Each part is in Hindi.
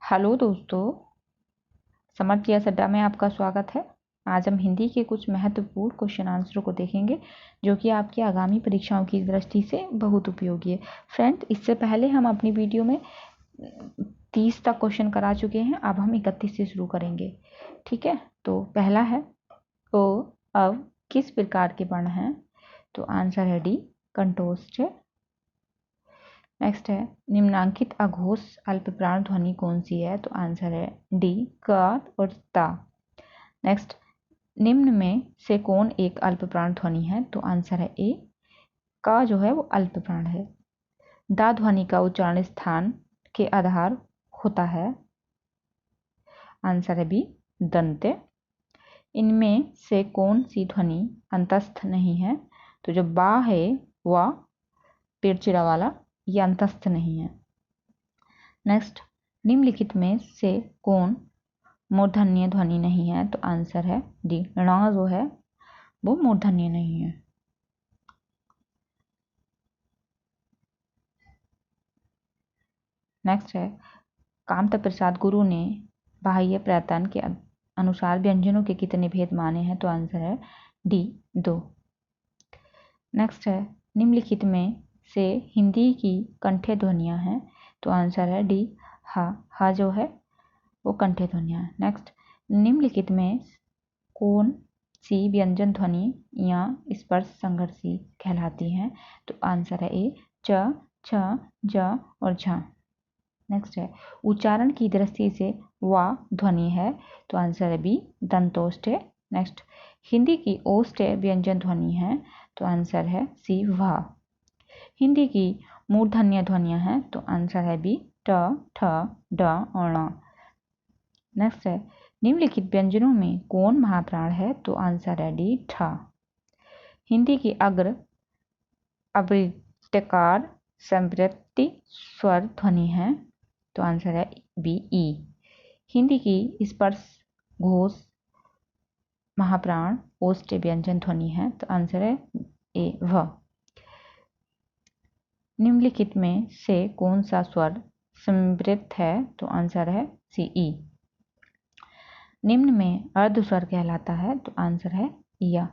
हेलो दोस्तों, समर प्रियस अड्डा में आपका स्वागत है। आज हम हिंदी के कुछ महत्वपूर्ण क्वेश्चन आंसरों को देखेंगे जो कि आपकी आगामी परीक्षाओं की दृष्टि से बहुत उपयोगी है। फ्रेंड, इससे पहले हम अपनी वीडियो में 30 तक क्वेश्चन करा चुके हैं। अब हम 31 से शुरू करेंगे। ठीक है, तो पहला है ओ अब किस प्रकार के वर्ण हैं? तो आंसर है डी, कंठोष्ठ। नेक्स्ट है निम्नांकित अघोष अल्पप्राण ध्वनि कौन सी है? तो आंसर है डी, क और ता। नेक्स्ट, निम्न में से कौन एक अल्पप्राण ध्वनि है? तो आंसर है ए, का जो है वो अल्पप्राण है। दा ध्वनि का उच्चारण स्थान के आधार होता है। आंसर है बी, दंत्य। इनमें से कौन सी ध्वनि अंतस्थ नहीं है? तो जो बा है वह पेड़चिड़ा वाला, ये अंतस्थ नहीं है। नेक्स्ट, निम्नलिखित में से कौन मूर्धन्य ध्वनि नहीं है? तो आंसर है डी, ण जो है वो मूर्धन्य नहीं है। नेक्स्ट है कामता प्रसाद गुरु ने बाह्य प्रयत्न के अनुसार व्यंजनों के कितने भेद माने हैं? तो आंसर है डी, 2। नेक्स्ट है निम्नलिखित में से हिंदी की कंठ्य ध्वनियां हैं? तो आंसर है डी, हा जो है वो कंठ्य ध्वनियां है। नेक्स्ट, निम्नलिखित में कौन सी व्यंजन ध्वनि या स्पर्श संघर्षी कहलाती हैं? तो आंसर है ए, च, छ, ज और झ। नेक्स्ट है उच्चारण की दृष्टि से वा ध्वनि है? तो आंसर है बी, दंतोष्ठ। नेक्स्ट, हिंदी की ओष्ठ व्यंजन ध्वनि है? तो आंसर है सी, वाह। हिंदी की मूर्धन्य ध्वनियां हैं? तो आंसर है बी, ट, ठ, ड और ण। नेक्स्ट है निम्नलिखित व्यंजनों में कौन महाप्राण है? तो आंसर है डी, ठ। हिंदी की अग्र अवृत्तकार संवृत्ति स्वर ध्वनि है? तो आंसर है बी, ई। हिंदी की स्पर्श घोष महाप्राण ओष्ठ व्यंजन ध्वनि है? तो आंसर है ए, व। निम्नलिखित में से कौन सा स्वर संवृत्त है? तो आंसर है सी, ई। निम्न में अर्ध स्वर कहलाता है? तो आंसर है या।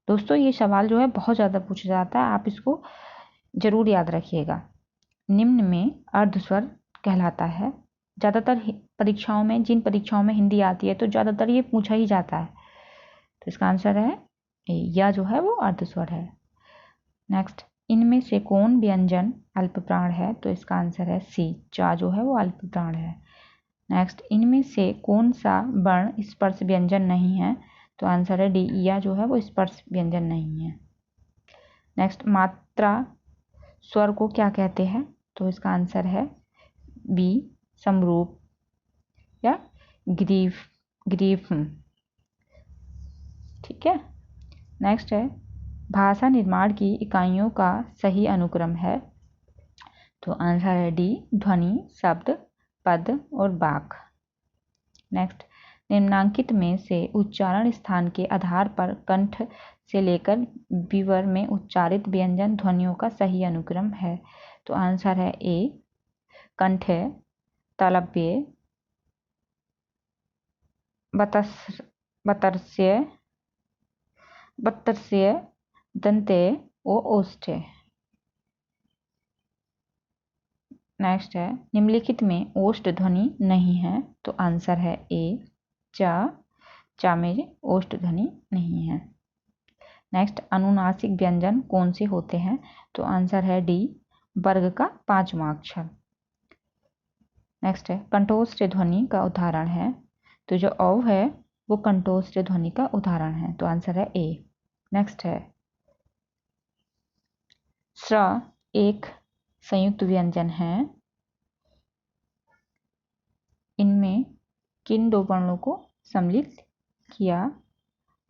दोस्तों, ये सवाल जो है बहुत ज़्यादा पूछा जाता है, आप इसको जरूर याद रखिएगा। निम्न में अर्ध स्वर कहलाता है। ज़्यादातर परीक्षाओं में, जिन परीक्षाओं में हिंदी आती है तो ज़्यादातर ये पूछा ही जाता है। तो इसका आंसर है या जो है वो अर्ध स्वर है। नेक्स्ट, इनमें से कौन व्यंजन अल्पप्राण है? तो इसका आंसर है सी, चा जो है वो अल्पप्राण है। नेक्स्ट, इनमें से कौन सा वर्ण स्पर्श व्यंजन नहीं है? तो आंसर है डी, या जो है वो स्पर्श व्यंजन नहीं है। नेक्स्ट, मात्रा स्वर को क्या कहते हैं? तो इसका आंसर है बी, समरूप या ग्रीफ। ठीक है। नेक्स्ट है भाषा निर्माण की इकाइयों का सही अनुक्रम है? तो आंसर है डी, ध्वनि, शब्द, पद और वाक्य। नेक्स्ट, निम्नांकित में से उच्चारण स्थान के आधार पर कंठ से लेकर विवर में उच्चारित व्यंजन ध्वनियों का सही अनुक्रम है? तो आंसर है ए, कंठ्य, तालव्य, बतर्स्य, दंत्य और ओष्ठ्य। नेक्स्ट है निम्नलिखित में ओष्ठ ध्वनि नहीं है? तो आंसर है ए, चा में ओष्ठ ध्वनि नहीं है। नेक्स्ट, अनुनासिक व्यंजन कौन से होते हैं? तो आंसर है डी, वर्ग का 5वां अक्षर। नेक्स्ट है कंठोष्ठ ध्वनि का उदाहरण है? तो जो औ है वो कंठोष्ठ ध्वनि का उदाहरण है। तो आंसर है ए। नेक्स्ट है स्र एक संयुक्त व्यंजन है। इनमें किन दो वर्णों को सम्मिलित किया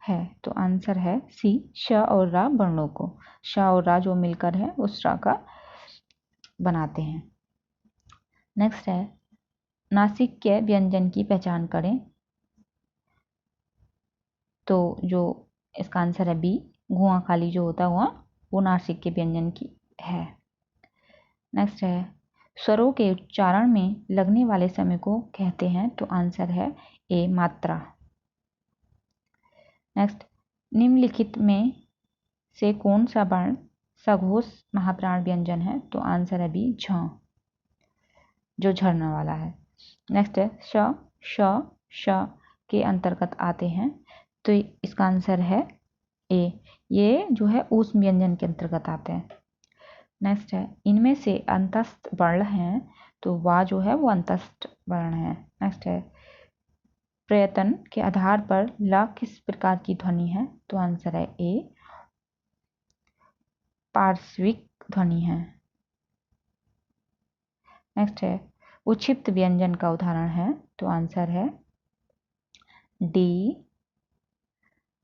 है? तो आंसर है सी, श और रा वर्णों को। श और रा जो मिलकर है वो स्र का बनाते हैं। नेक्स्ट है नासिक्य व्यंजन की पहचान करें? तो जो इसका आंसर है बी, गुआ खाली जो होता है वो नासिक्य व्यंजन की है। नेक्स्ट है स्वरों के उच्चारण में लगने वाले समय को कहते हैं? तो आंसर है ए मात्रा। नेक्स्ट, निम्नलिखित में से कौन सा वर्ण सघोष महाप्राण व्यंजन है? तो आंसर है बी झ, जो झरना वाला है। नेक्स्ट है श, श, श के अंतर्गत आते हैं, तो इसका आंसर है ए, ये जो है ऊष्म व्यंजन के अंतर्गत आते हैं। नेक्स्ट है इनमें से अंतस्थ वर्ण हैं, तो वा जो है वो अंतस्थ वर्ण है। नेक्स्ट है प्रयत्न के आधार पर ला किस प्रकार की ध्वनि है? तो आंसर है ए पार्श्विक ध्वनि है। नेक्स्ट है उक्षिप्त व्यंजन का उदाहरण है? तो आंसर है डी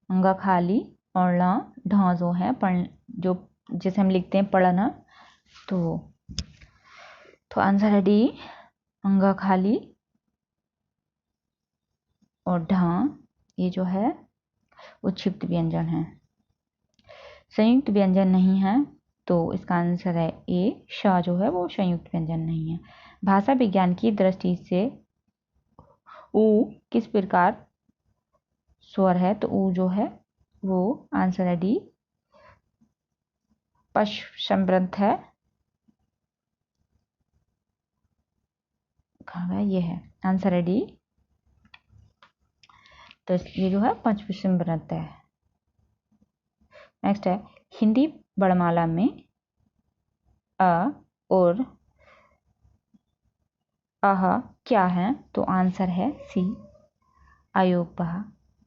अंगा खाली और ला ढ जो है जो जैसे हम लिखते हैं पढ़ना, तो आंसर है डी अंगा खाली और ढ, ये जो है उक्षिप्त व्यंजन है। संयुक्त व्यंजन नहीं है, तो इसका आंसर है ए श जो है वो संयुक्त व्यंजन नहीं है। भाषा विज्ञान की दृष्टि से ऊ किस प्रकार स्वर है? तो ऊ जो है वो आंसर है डी पश संवृत है। कहाँ गया? ये है आंसर है डी, तो ये जो है पंचमी संवृत है। नेक्स्ट है हिंदी वर्णमाला में अ और अह क्या है? तो आंसर है सी अयोगवाह।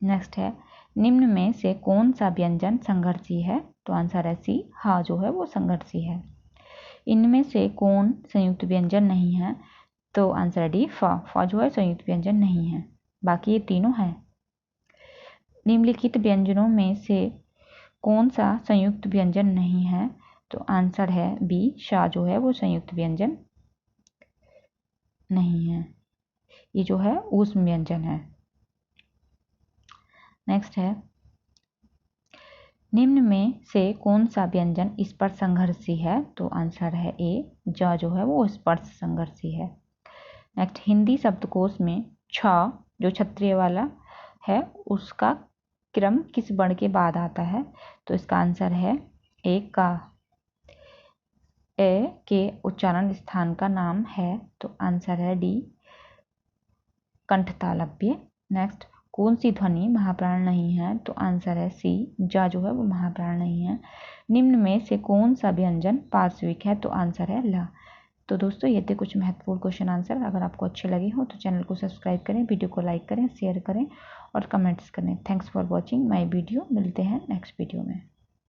नेक्स्ट है निम्न में से कौन सा व्यंजन संघर्षी है? तो आंसर है सी हा जो है वो संघर्षी है। इनमें से कौन संयुक्त व्यंजन नहीं है? तो आंसर है डी फ जो है संयुक्त व्यंजन नहीं है, बाकी ये तीनों है। निम्नलिखित व्यंजनों में से कौन सा संयुक्त व्यंजन नहीं है? तो आंसर है बी शा जो है वो संयुक्त व्यंजन नहीं है, ये जो है ऊष्म व्यंजन है। नेक्स्ट है निम्न में से कौन सा व्यंजन स्पर्श संघर्षी है? तो आंसर है ए ज जो है वो स्पर्श संघर्षी है। नेक्स्ट हिंदी शब्दकोश में छ जो क्षत्रिय वाला है उसका क्रम किस वर्ण के बाद आता है? तो इसका आंसर है ए का। ए के उच्चारण स्थान का नाम है, तो आंसर है डी कंठतालव्य। नेक्स्ट कौन सी ध्वनि महाप्राण नहीं है? तो आंसर है सी जा जो है वो महाप्राण नहीं है। निम्न में से कौन सा व्यंजन पार्श्विक है? तो आंसर है ला। तो दोस्तों ये थे कुछ महत्वपूर्ण क्वेश्चन आंसर। अगर आपको अच्छे लगे हो तो चैनल को सब्सक्राइब करें, वीडियो को लाइक करें, शेयर करें और कमेंट्स करें। Thanks for watching my video. मिलते हैं नेक्स्ट वीडियो में।